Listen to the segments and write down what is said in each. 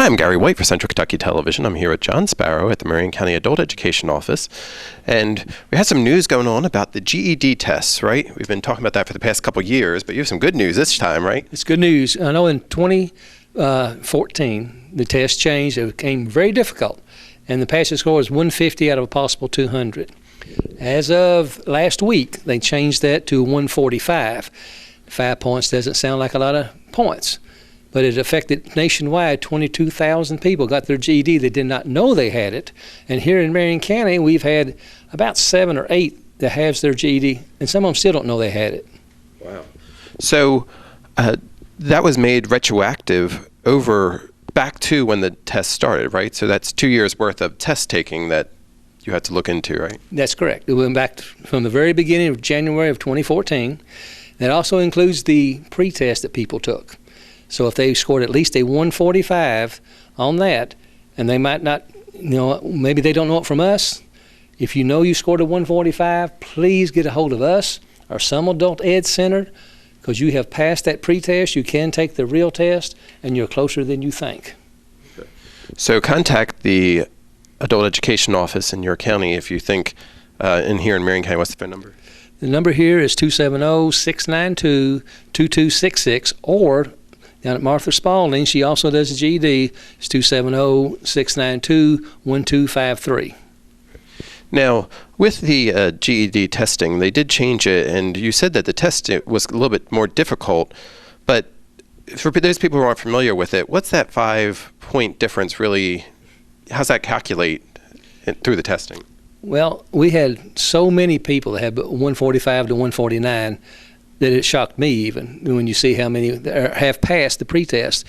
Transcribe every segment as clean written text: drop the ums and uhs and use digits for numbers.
Hi, I'm Gary White for Central Kentucky Television. I'm here with John Sparrow at the Marion County Adult Education Office. And we had some news going on about the GED tests, right? We've been talking about that for the past couple of years, but you have some good news this time, right? It's good news. I know in 2014, the test changed. It became very difficult. And the passing score was 150 out of a possible 200. As of last week, they changed that to 145. 5 points doesn't sound like a lot of points, but it affected nationwide. 22,000 people got their GED. They did not know they had it. And here in Marion County, we've had about 7 or 8 that has their GED, and some of them still don't know they had it. Wow. So that was made retroactive over back to when the test started, right? So that's 2 years worth of test taking that you had to look into, right? That's correct. It went back from the very beginning of January of 2014. That also includes the pre-test that people took. So if they scored at least a 145 on that, and they might not, maybe they don't know it from us. If you know you scored a 145, please get a hold of us or some adult ed center, because you have passed that pre-test. You can take the real test, and you're closer than you think. Okay. So contact the Adult Education Office in your county if you think, here in Marion County. What's the phone number? The number here is 270-692-2266, or down at Martha Spalding, she also does a GED, it's 270-692-1253. Now, with the GED testing, they did change it, and you said that the test was a little bit more difficult, but for those people who aren't familiar with it, what's that 5-point difference really? How's that calculate through the testing? Well, we had so many people that had 145 to 149 that it shocked me even when you see how many have passed the pretest.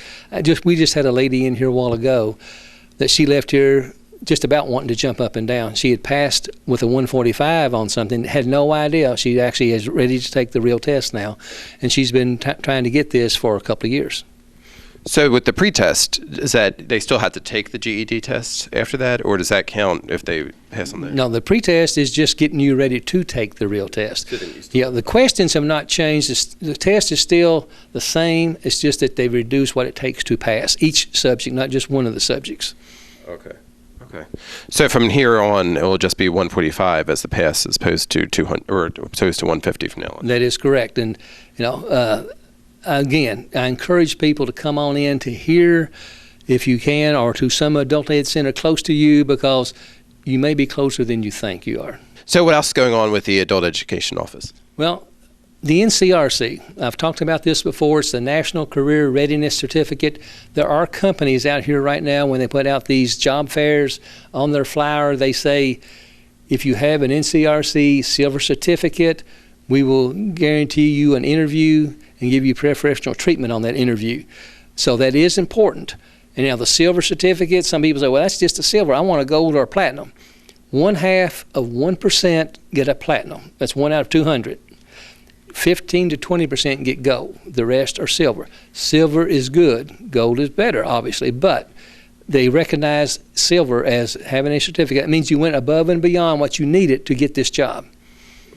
We just had a lady in here a while ago that she left here just about wanting to jump up and down. She had passed with a 145 on something, had no idea. She actually is ready to take the real test now, and she's been trying to get this for a couple of years. So with the pretest, is that they still have to take the GED test after that, or does that count if they pass on that? No, the pretest is just getting you ready to take the real test. Yeah, the questions have not changed. The test is still the same. It's just that they've reduced what it takes to pass each subject, not just one of the subjects. Okay. Okay. So from here on, it will just be 145 as the pass, as opposed to 200 or opposed to 150 from now on. That is correct, and again, I encourage people to come on in to hear, if you can, or to some adult ed center close to you, because you may be closer than you think you are. So what else is going on with the Adult Education Office? Well, the NCRC, I've talked about this before, it's the National Career Readiness Certificate. There are companies out here right now, when they put out these job fairs on their flyer, they say, if you have an NCRC Silver Certificate, we will guarantee you an interview and give you preferential treatment on that interview. So that is important. And now the Silver Certificate, some people say, well, that's just a silver. I want a gold or a platinum. 0.5% get a platinum. That's 1 out of 200. 15 to 20% get gold. The rest are silver. Silver is good. Gold is better, obviously, but they recognize silver as having a certificate. It means you went above and beyond what you needed to get this job.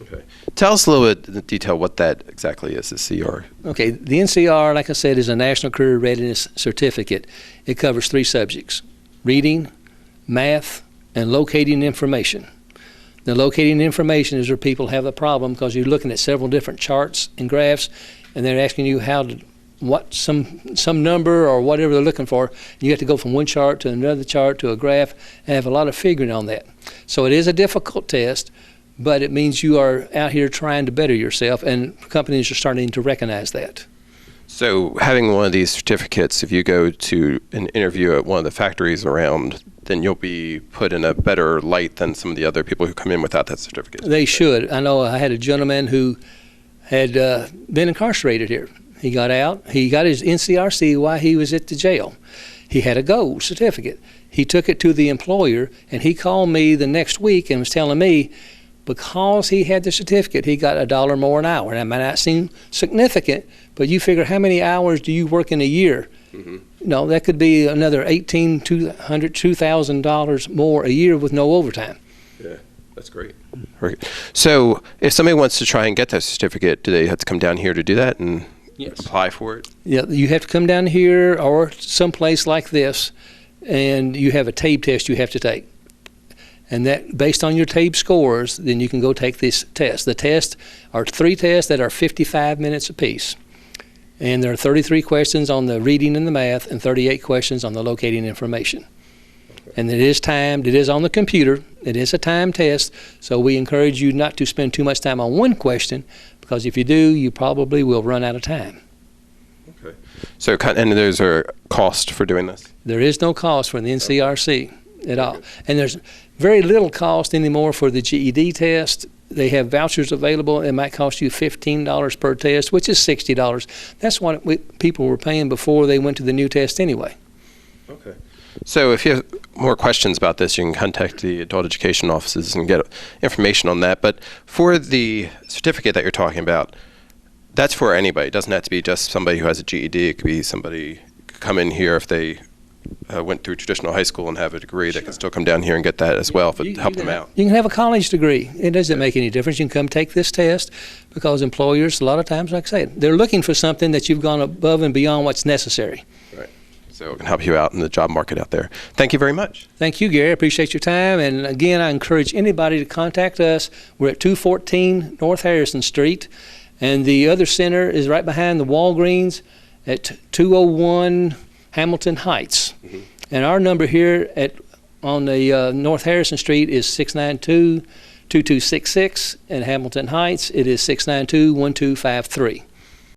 Okay. Tell us a little bit in detail what that exactly is, the CR. Okay, the NCR, like I said, is a National Career Readiness Certificate. It covers 3 subjects: reading, math, and locating information. The locating information is where people have the problem, because you're looking at several different charts and graphs, and they're asking you some number or whatever they're looking for. You have to go from one chart to another chart to a graph, and have a lot of figuring on that. So it is a difficult test, but it means you are out here trying to better yourself, and companies are starting to recognize that. So having one of these certificates, if you go to an interview at one of the factories around, then you'll be put in a better light than some of the other people who come in without that certificate. They should. I know I had a gentleman who had been incarcerated here. He got out. He got his NCRC while he was at the jail. He had a gold certificate. He took it to the employer, and he called me the next week and was telling me, because he had the certificate, he got $1 more an hour. That might not seem significant, but you figure, how many hours do you work in a year? Mm-hmm. No, that could be another $2,000 more a year with no overtime. Yeah, that's great. Right. So if somebody wants to try and get that certificate, do they have to come down here to do that? And Yes. apply for it? Yeah, you have to come down here or someplace like this, and you have a TABE test you have to take. And that, based on your TABE scores, then you can go take this test. The tests are 3 tests that are 55 minutes apiece. And there are 33 questions on the reading and the math and 38 questions on the locating information. And it is timed. It is on the computer. It is a timed test. So we encourage you not to spend too much time on one question, because if you do, you probably will run out of time. Okay. So, and there's a cost for doing this? There is no cost for the NCRC at all. And there's very little cost anymore for the GED test. They have vouchers available. It might cost you $15 per test, which is $60. That's what people were paying before they went to the new test anyway. Okay. So if you have more questions about this, you can contact the adult education offices and get information on that. But for the certificate that you're talking about, that's for anybody. It doesn't have to be just somebody who has a GED. It could be somebody could come in here if they went through traditional high school and have a degree. They can still come down here and get that as well if it help them out. You can have a college degree. It doesn't make any difference. You can come take this test, because employers, a lot of times, like I said, they're looking for something that you've gone above and beyond what's necessary. Right. So it can help you out in the job market out there. Thank you very much. Thank you, Gary. I appreciate your time. And again, I encourage anybody to contact us. We're at 214 North Harrison Street. And the other center is right behind the Walgreens at 201 Hamilton Heights. Mm-hmm. And our number here on the North Harrison Street is 692-2266. And Hamilton Heights, it is 692-1253.